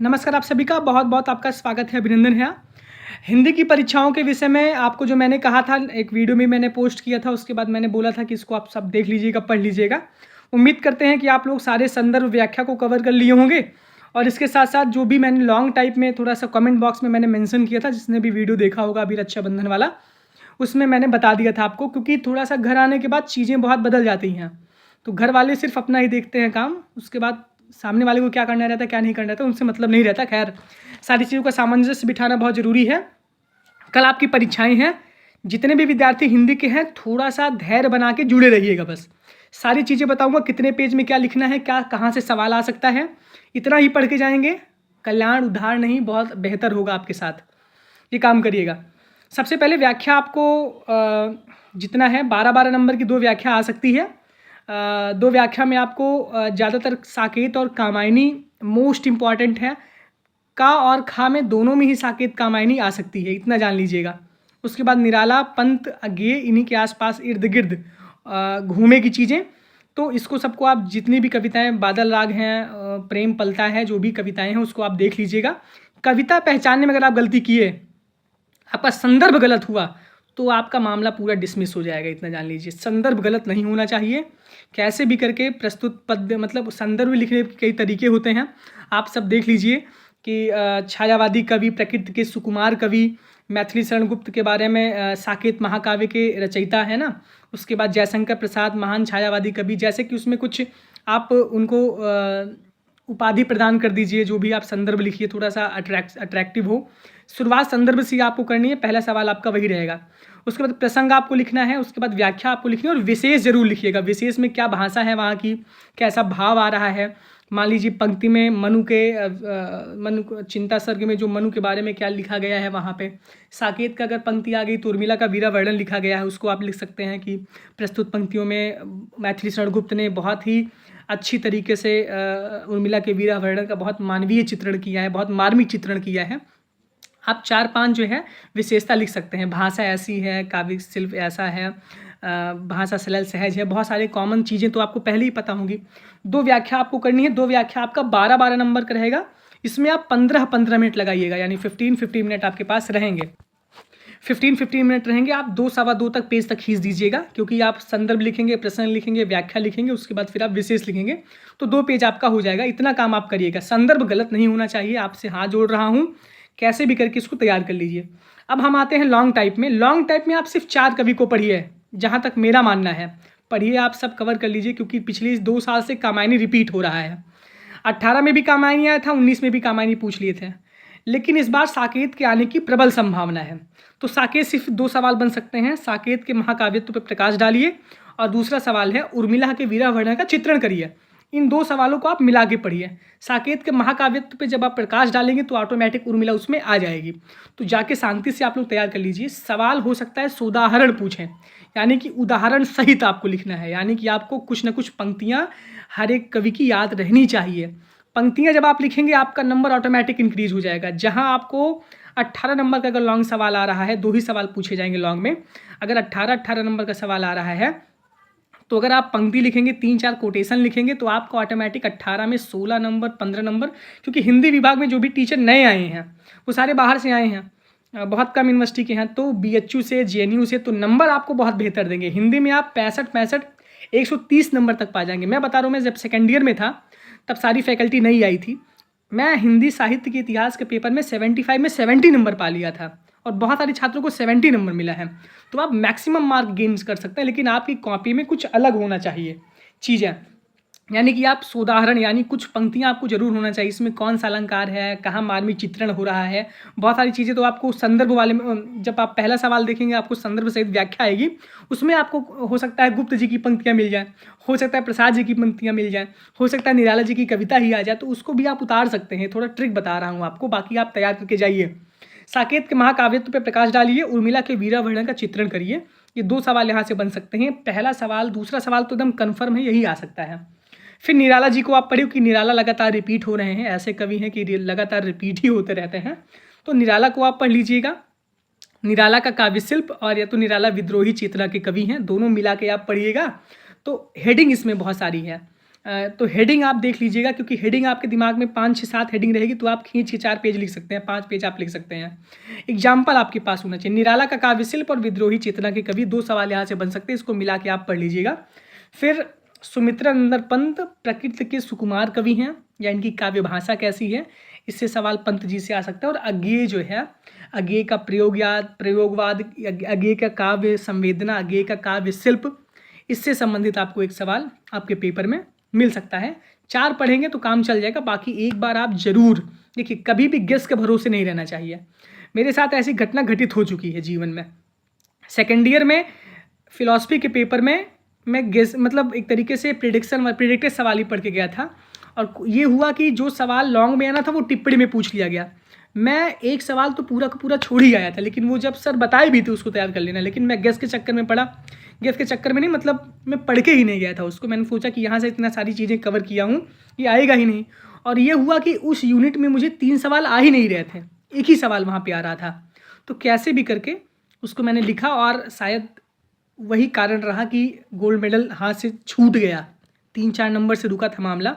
नमस्कार आप सभी का बहुत बहुत आपका स्वागत है, अभिनंदन है। हिंदी की परीक्षाओं के विषय में आपको जो मैंने कहा था, एक वीडियो में मैंने पोस्ट किया था, उसके बाद मैंने बोला था कि इसको आप सब देख लीजिएगा, पढ़ लीजिएगा। उम्मीद करते हैं कि आप लोग सारे संदर्भ व्याख्या को कवर कर लिए होंगे। और इसके साथ साथ जो भी मैंने लॉन्ग टाइप में थोड़ा सा कमेंट बॉक्स में मैंने मेंशन किया था, जिसने भी वीडियो देखा होगा अभी रक्षाबंधन वाला, उसमें मैंने बता दिया था आपको, क्योंकि थोड़ा सा घर आने के बाद चीज़ें बहुत बदल जाती हैं। तो घर वाले सिर्फ अपना ही देखते हैं काम, उसके बाद सामने वाले को क्या करना रहता है क्या नहीं करना रहता उनसे मतलब नहीं रहता। खैर, सारी चीज़ों का सामंजस्य बिठाना बहुत ज़रूरी है। कल आपकी परीक्षाएं हैं, जितने भी विद्यार्थी हिंदी के हैं थोड़ा सा धैर्य बना के जुड़े रहिएगा। बस सारी चीज़ें बताऊंगा, कितने पेज में क्या लिखना है, क्या कहाँ से सवाल आ सकता है, इतना ही पढ़ के जाएंगे। कल्याण उद्धार नहीं, बहुत बेहतर होगा आपके साथ। ये काम करिएगा। सबसे पहले व्याख्या आपको जितना है 12-12 नंबर की 2 व्याख्या आ सकती है। 2 व्याख्या में आपको ज़्यादातर साकेत और कामायनी मोस्ट इम्पॉर्टेंट है। का और खा में दोनों में ही साकेत कामायनी आ सकती है, इतना जान लीजिएगा। उसके बाद निराला, पंत, अज्ञेय, इन्हीं के आसपास इर्द गिर्द घूमे की चीज़ें। तो इसको सबको आप जितनी भी कविताएं, बादल राग हैं, प्रेम पलता है, जो भी कविताएं हैं उसको आप देख लीजिएगा। कविता पहचानने में अगर आप गलती किए, आपका संदर्भ गलत हुआ, तो आपका मामला पूरा डिसमिस हो जाएगा, इतना जान लीजिए। संदर्भ गलत नहीं होना चाहिए। कैसे भी करके प्रस्तुत पद्य, मतलब संदर्भ लिखने के कई तरीके होते हैं, आप सब देख लीजिए कि छायावादी कवि, प्रकृति के सुकुमार कवि, मैथिली शरण गुप्त के बारे में साकेत महाकाव्य के रचयिता है ना। उसके बाद जयशंकर प्रसाद, महान छायावादी कवि, जैसे कि उसमें कुछ आप उनको उपाधि प्रदान कर दीजिए। जो भी आप संदर्भ लिखिए थोड़ा सा अट्रैक्टिव हो। शुरुआत संदर्भ से आपको करनी है, पहला सवाल आपका वही रहेगा। उसके बाद प्रसंग आपको लिखना है, उसके बाद व्याख्या आपको लिखनी है, और विशेष जरूर लिखिएगा। विशेष में क्या भाषा है वहाँ की, कैसा भाव आ रहा है। मान लीजिए पंक्ति में मनु चिंता सर्ग में जो मनु के बारे में क्या लिखा गया है वहाँ पे। साकेत का अगर पंक्ति आ गई तो उर्मिला का वीरा वर्णन लिखा गया है, उसको आप लिख सकते हैं कि प्रस्तुत पंक्तियों में मैथिली शरण गुप्त ने बहुत ही अच्छी तरीके से उर्मिला के वीरा वर्णन का बहुत मानवीय चित्रण किया है, बहुत मार्मिक चित्रण किया है। आप 4-5 जो है विशेषता लिख सकते हैं। भाषा ऐसी है, काव्यिक शिल्प ऐसा है, भाषा सरल सहज है, बहुत सारे कॉमन चीज़ें तो आपको पहले ही पता होंगी। 2 व्याख्या आपको करनी है। 2 व्याख्या आपका 12-12 नंबर का रहेगा। इसमें आप 15-15 मिनट लगाइएगा, यानी 15-15 मिनट आपके पास रहेंगे। 15-15 मिनट रहेंगे। आप 2-2.25 तक पेज तक खींच दीजिएगा, क्योंकि आप संदर्भ लिखेंगे, प्रश्न लिखेंगे, व्याख्या लिखेंगे, उसके बाद फिर आप विशेष लिखेंगे, तो 2 पेज आपका हो जाएगा। इतना काम आप करिएगा। संदर्भ गलत नहीं होना चाहिए, आपसे हाथ जोड़ रहा हूँ, कैसे भी करके इसको तैयार कर लीजिए। अब हम आते हैं लॉन्ग टाइप में। लॉन्ग टाइप में आप सिर्फ 4 कवि को पढ़िए, जहाँ तक मेरा मानना है। पढ़िए, आप सब कवर कर लीजिए, क्योंकि पिछले 2 साल से कामायनी रिपीट हो रहा है। 18 में भी कामायनी आया था, 19 में भी कामायनी पूछ लिए थे, लेकिन इस बार साकेत के आने की प्रबल संभावना है। तो साकेत सिर्फ 2 सवाल बन सकते हैं। साकेत के महाकाव्यत्व पर प्रकाश डालिए, और दूसरा सवाल है उर्मिला के वीरा वर्णन का चित्रण करिए। इन 2 सवालों को आप मिला के पढ़िए। साकेत के महाकाव्यत्व पे जब आप प्रकाश डालेंगे तो ऑटोमेटिक उर्मिला उसमें आ जाएगी। तो जाके शांति से आप लोग तैयार कर लीजिए। सवाल हो सकता है सोदाहरण पूछें, यानी कि उदाहरण सहित आपको लिखना है, यानी कि आपको कुछ न कुछ पंक्तियाँ हर एक कवि की याद रहनी चाहिए। पंक्तियाँ जब आप लिखेंगे आपका नंबर ऑटोमेटिक इंक्रीज हो जाएगा। जहाँ आपको 18 नंबर का अगर लॉन्ग सवाल आ रहा है, 2 ही सवाल पूछे जाएंगे लॉन्ग में। अगर 18 नंबर का सवाल आ रहा है, तो अगर आप पंक्ति लिखेंगे, 3-4 कोटेशन लिखेंगे, तो आपको ऑटोमेटिक 18 में 16 नंबर, 15 नंबर, क्योंकि हिंदी विभाग में जो भी टीचर नए आए हैं वो सारे बाहर से आए हैं, बहुत कम यूनिवर्सिटी के हैं। तो BHU से, JNU से, तो नंबर आपको बहुत बेहतर देंगे। हिंदी में आप 65-65, 130 नंबर तक पा जाएंगे। मैं बता रहा हूँ, मैं जब सेकेंड ईयर में था तब सारी फैकल्टी नई आई थी। मैं हिंदी साहित्य के इतिहास के पेपर में 75 में 70 नंबर पा लिया था, और बहुत सारे छात्रों को 70 नंबर मिला है। तो आप मैक्सिमम मार्क गेन कर सकते हैं, लेकिन आपकी कॉपी में कुछ अलग होना चाहिए चीज़ें, यानी कि आप सोदाहरण, यानी कुछ पंक्तियाँ आपको जरूर होना चाहिए। इसमें कौन सा अलंकार है, कहाँ मार्मिक चित्रण हो रहा है, बहुत सारी चीज़ें। तो आपको संदर्भ वाले में, जब आप पहला सवाल देखेंगे आपको संदर्भ सहित व्याख्या आएगी, उसमें आपको हो सकता है गुप्त जी की पंक्तियाँ मिल जाए, हो सकता है प्रसाद जी की पंक्तियाँ मिल जाए, हो सकता है निराला जी की कविता ही आ जाए, तो उसको भी आप उतार सकते हैं। थोड़ा ट्रिक बता रहा हूँ आपको, बाकी आप तैयार करके जाइए। साकेत के महाकाव्यत्व पे प्रकाश डालिए, उर्मिला के वीरा वर्णन का चित्रण करिए। ये 2 सवाल यहाँ से बन सकते हैं। पहला सवाल, दूसरा सवाल तो एकदम कन्फर्म है, यही आ सकता है। फिर निराला जी को आप पढ़िए, कि निराला लगातार रिपीट हो रहे हैं। ऐसे कवि हैं कि लगातार रिपीट ही होते रहते हैं, तो निराला को आप पढ़ लीजिएगा। निराला का काव्य शिल्प, और या तो निराला विद्रोही चेतना के कवि हैं, दोनों मिला के आप पढ़िएगा। तो हेडिंग इसमें बहुत सारी है। तो हेडिंग आप देख लीजिएगा, क्योंकि हेडिंग आपके दिमाग में 5 6 7 हेडिंग रहेगी तो आप खींच के 4 पेज लिख सकते हैं, 5 पेज आप लिख सकते हैं। एग्जाम्पल आपके पास होना चाहिए। निराला का काव्य शिल्प और विद्रोही चेतना के कवि, 2 सवाल यहाँ से बन सकते हैं, इसको मिला के आप पढ़ लीजिएगा। फिर सुमित्रानंद पंत प्रकृति के सुकुमार कवि हैं, या इनकी काव्य भाषा कैसी है, इससे सवाल पंत जी से आ सकता है। और अज्ञेय जो है, अज्ञेय का प्रयोगवाद, अज्ञेय का काव्य संवेदना, अज्ञेय का काव्य शिल्प, इससे संबंधित आपको एक सवाल आपके पेपर में मिल सकता है। 4 पढ़ेंगे तो काम चल जाएगा। बाकी एक बार आप जरूर देखिए, कभी भी गेस के भरोसे नहीं रहना चाहिए। मेरे साथ ऐसी घटना घटित हो चुकी है जीवन में। सेकेंड ईयर में फिलॉसफी के पेपर में मैं गेस मतलब एक तरीके से प्रिडिक्टेड सवाल ही पढ़ के गया था, और ये हुआ कि जो सवाल लॉन्ग में आना था वो टिप्पणी में पूछ लिया गया। मैं एक सवाल तो पूरा का पूरा छोड़ ही आया था, लेकिन वो जब सर बताए भी थे उसको तैयार कर लेना, लेकिन मैं गेस के चक्कर में पड़ा। गेस के चक्कर में नहीं, मतलब मैं पढ़ के ही नहीं गया था उसको। मैंने सोचा कि यहाँ से इतना सारी चीज़ें कवर किया हूँ, ये आएगा ही नहीं। और ये हुआ कि उस यूनिट में मुझे 3 सवाल आ ही नहीं रहे थे, एक ही सवाल वहाँ पे आ रहा था। तो कैसे भी करके उसको मैंने लिखा, और शायद वही कारण रहा कि गोल्ड मेडल हाथ से छूट गया। 3-4 नंबर से रुका था मामला,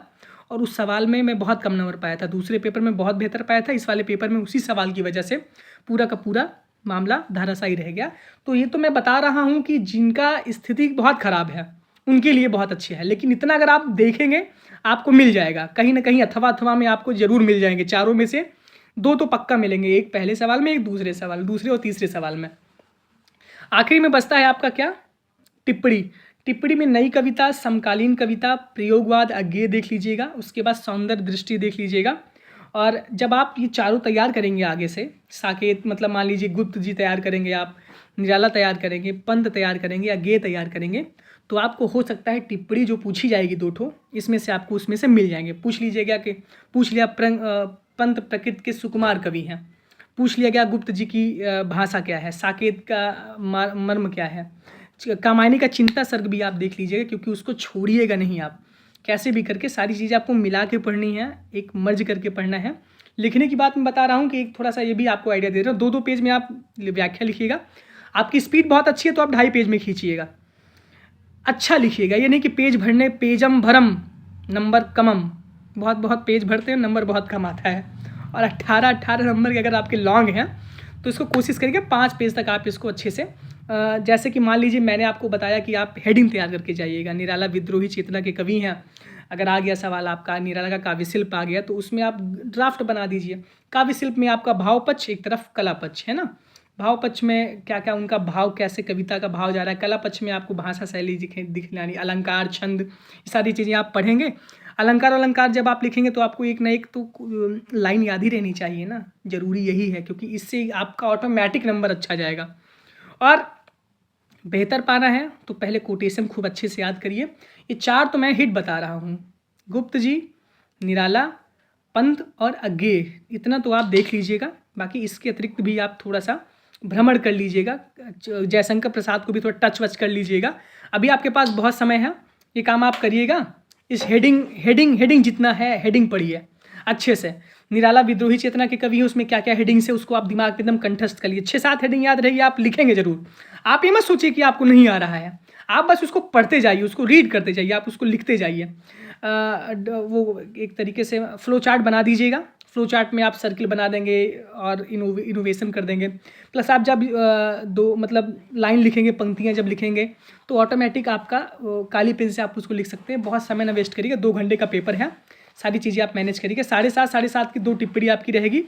और उस सवाल में मैं बहुत कम नंबर पाया था। दूसरे पेपर में बहुत बेहतर पाया था, इस वाले पेपर में उसी सवाल की वजह से पूरा का पूरा मामला धाराशायी रह गया। तो ये तो मैं बता रहा हूँ कि जिनका स्थिति बहुत ख़राब है उनके लिए बहुत अच्छे है, लेकिन इतना अगर आप देखेंगे आपको मिल जाएगा कहीं ना कहीं, अथवा में आपको ज़रूर मिल जाएंगे। चारों में से 2 तो पक्का मिलेंगे, एक पहले सवाल में, एक दूसरे और तीसरे सवाल में। आखिरी में बचता है आपका क्या, टिप्पणी। टिप्पणी में नई कविता, समकालीन कविता, प्रयोगवाद, अज्ञेय देख लीजिएगा। उसके बाद सौंदर्य दृष्टि देख लीजिएगा। और जब आप ये चारों तैयार करेंगे आगे से, साकेत मतलब मान लीजिए गुप्त जी तैयार करेंगे, आप निराला तैयार करेंगे, पंत तैयार करेंगे, अज्ञेय तैयार करेंगे, तो आपको हो सकता है टिप्पणी जो पूछी जाएगी 2 ठो, इसमें से आपको उसमें से मिल जाएंगे। पूछ लिया पंत प्रकृति के सुकुमार कवि हैं, पूछ लिया गया गुप्त जी की भाषा क्या है, साकेत का मर्म क्या है, कामायनी का चिंता सर्ग भी आप देख लीजिएगा, क्योंकि उसको छोड़िएगा नहीं आप। कैसे भी करके सारी चीज़ें आपको मिला के पढ़नी है, एक मर्ज करके पढ़ना है। लिखने की बात मैं बता रहा हूँ कि एक थोड़ा सा ये भी आपको आइडिया दे रहा हूँ। 2-2 पेज में आप व्याख्या लिखिएगा। आपकी स्पीड बहुत अच्छी है तो आप 2.5 पेज में खींचिएगा। अच्छा लिखिएगा, ये नहीं कि पेज भरने पेजम भरम नंबर कमम, बहुत पेज भरते हैं नंबर बहुत कम आता है। और 18 नंबर के अगर आपके लॉन्ग हैं तो इसको कोशिश करिएगा 5 पेज तक आप इसको अच्छे से, जैसे कि मान लीजिए मैंने आपको बताया कि आप हेडिंग तैयार करके जाइएगा। निराला विद्रोही चेतना के कवि हैं, अगर आ गया सवाल आपका निराला का काव्य शिल्प आ गया तो उसमें आप ड्राफ्ट बना दीजिए। काव्य शिल्प में आपका भाव पक्ष, एक तरफ कला पक्ष है ना, भाव पक्ष में क्या क्या उनका भाव, कैसे कविता का भाव जा रहा है। कला पक्ष में आपको भाषा शैली दिखलानी, अलंकार, छंद, ये सारी चीज़ें आप पढ़ेंगे। अलंकार जब आप लिखेंगे तो आपको एक ना एक तो लाइन याद ही रहनी चाहिए ना, जरूरी यही है, क्योंकि इससे आपका ऑटोमेटिक नंबर अच्छा जाएगा। और बेहतर पाना है तो पहले कोटेशन खूब अच्छे से याद करिए। ये 4 तो मैं हिट बता रहा हूँ, गुप्त जी, निराला, पंत और अज्ञेय, इतना तो आप देख लीजिएगा। बाकी इसके अतिरिक्त भी आप थोड़ा सा भ्रमण कर लीजिएगा, जयशंकर प्रसाद को भी थोड़ा टच वच कर लीजिएगा। अभी आपके पास बहुत समय है, ये काम आप करिएगा। इस हेडिंग जितना है हेडिंग पढ़िए अच्छे से। निराला विद्रोही चेतना के कवि है, उसमें क्या क्या हेडिंग से उसको आप दिमाग में एकदम कंठस्थ कर लिए। 6-7 हेडिंग याद रहेगी, आप लिखेंगे जरूर। आप ये मत सोचिए कि आपको नहीं आ रहा है, आप बस उसको पढ़ते जाइए, उसको रीड करते जाइए, आप उसको लिखते जाइए। वो एक तरीके से फ्लो चार्ट बना दीजिएगा। फ्लो चार्ट में आप सर्किल बना देंगे और इनोवेशन कर देंगे। प्लस आप जब 2 मतलब लाइन लिखेंगे, पंक्तियाँ जब लिखेंगे तो ऑटोमेटिक आपका काली पेन से आप उसको लिख सकते हैं। बहुत समय ना वेस्ट करिएगा, 2 घंटे का पेपर है, सारी चीज़ें आप मैनेज करिएगा। 7.5 की 2 टिप्पणी आपकी रहेगी,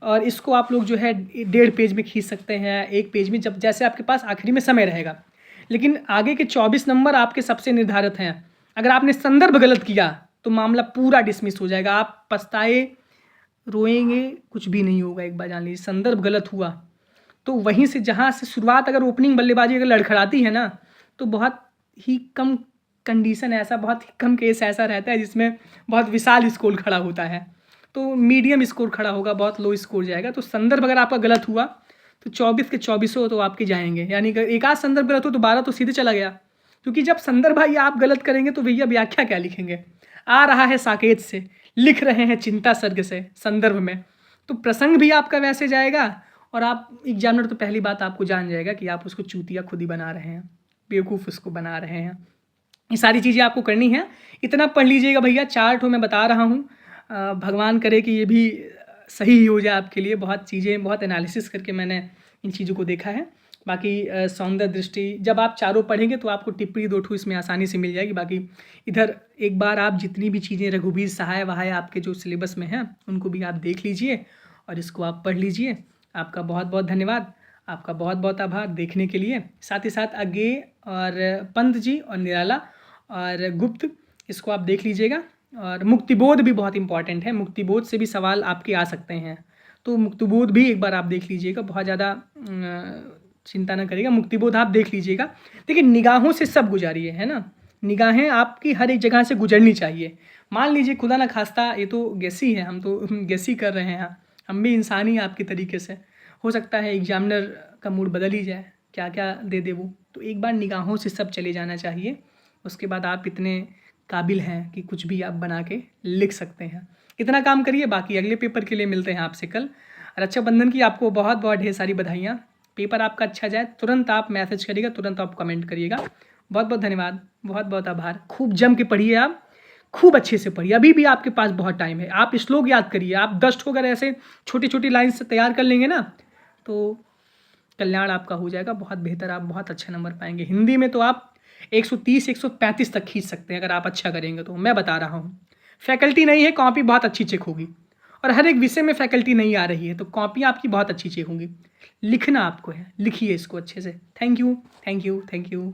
और इसको आप लोग जो है 1.5 पेज में खींच सकते हैं, 1 पेज में, जब जैसे आपके पास आखिरी में समय रहेगा। लेकिन आगे के 24 नंबर आपके सबसे निर्धारित हैं। अगर आपने संदर्भ गलत किया तो मामला पूरा डिसमिस हो जाएगा, आप पछताए रोएंगे, कुछ भी नहीं होगा। एक बार जान लीजिए, संदर्भ गलत हुआ तो वहीं से, जहाँ से शुरुआत, अगर ओपनिंग बल्लेबाजी अगर लड़खड़ाती है ना, तो बहुत ही कम कंडीशन ऐसा, बहुत ही कम केस ऐसा रहता है जिसमें बहुत विशाल स्कोर खड़ा होता है। तो मीडियम स्कोर खड़ा होगा, बहुत लो स्कोर जाएगा। तो संदर्भ अगर आपका गलत हुआ तो 24 के 24 तो आपके जाएंगे, यानी कि एक आध संदर्भ गलत हो तो 12 तो सीधे चला गया। क्योंकि जब संदर्भ भाई आप गलत करेंगे तो भैया व्याख्या क्या लिखेंगे। आ रहा है साकेत से, लिख रहे हैं चिंता सर्ग से संदर्भ में, तो प्रसंग भी आपका वैसे जाएगा। और आप एग्जामिनर तो पहली बात आपको जान जाएगा कि आप उसको चूतिया खुद ही बना रहे हैं, बेवकूफ़ उसको बना रहे हैं। ये सारी चीज़ें आपको करनी है। इतना पढ़ लीजिएगा भैया, चार्ट हो मैं बता रहा हूँ। भगवान करे कि ये भी सही ही हो जाए आपके लिए। बहुत चीज़ें, बहुत एनालिसिस करके मैंने इन चीज़ों को देखा है। बाकी सौंदर्य दृष्टि जब आप चारों पढ़ेंगे तो आपको टिप्पणी 2 ठो इसमें आसानी से मिल जाएगी। बाकी इधर एक बार आप जितनी भी चीज़ें रघुवीर सहाय वहाय आपके जो सिलेबस में हैं उनको भी आप देख लीजिए और इसको आप पढ़ लीजिए। आपका बहुत बहुत धन्यवाद, आपका बहुत बहुत आभार देखने के लिए। साथ ही साथ अज्ञेय और पंत जी और निराला और गुप्त, इसको आप देख लीजिएगा। और मुक्तिबोध भी बहुत इंपॉर्टेंट है, मुक्तिबोध से भी सवाल आपके आ सकते हैं, तो मुक्तिबोध भी एक बार आप देख लीजिएगा। बहुत ज़्यादा चिंता न करिएगा, मुक्तिबोध आप देख लीजिएगा। देखिए निगाहों से सब गुजारिए, है ना, निगाहें आपकी हर एक जगह से गुजरनी चाहिए। मान लीजिए खुदा ना खास्ता, ये तो गैसी है, हम तो गैसी कर रहे हैं, हम भी इंसान ही आपके तरीके से। हो सकता है एग्जामिनर का मूड बदल ही जाए, क्या क्या दे दे वो, तो एक बार निगाहों से सब चले जाना चाहिए। उसके बाद आप इतने काबिल हैं कि कुछ भी आप बना के लिख सकते हैं। इतना काम करिए, बाकी अगले पेपर के लिए मिलते हैं आपसे कल। रक्षाबंधन की आपको बहुत बहुत ढेर सारी बधाइयाँ। पेपर आपका अच्छा जाए, तुरंत आप मैसेज करिएगा, तुरंत आप कमेंट करिएगा। बहुत बहुत धन्यवाद, बहुत बहुत आभार। खूब जम के पढ़िए, आप खूब अच्छे से पढ़िए, अभी भी आपके पास बहुत टाइम है। आप श्लोक याद करिए, आप 10 ठो अगर ऐसे छोटी छोटी लाइन से तैयार कर लेंगे ना तो कल्याण आपका हो जाएगा बहुत बेहतर, आप बहुत अच्छे नंबर पाएंगे। हिंदी में तो आप 130 135 तक खींच सकते हैं अगर आप अच्छा करेंगे तो, मैं बता रहा हूँ। फैकल्टी नहीं है, कॉपी बहुत अच्छी चेक होगी, और हर एक विषय में फैकल्टी नहीं आ रही है तो कॉपी आपकी बहुत अच्छी चेक होगी। लिखना आपको है, लिखिए इसको अच्छे से। Thank you, thank you, thank you.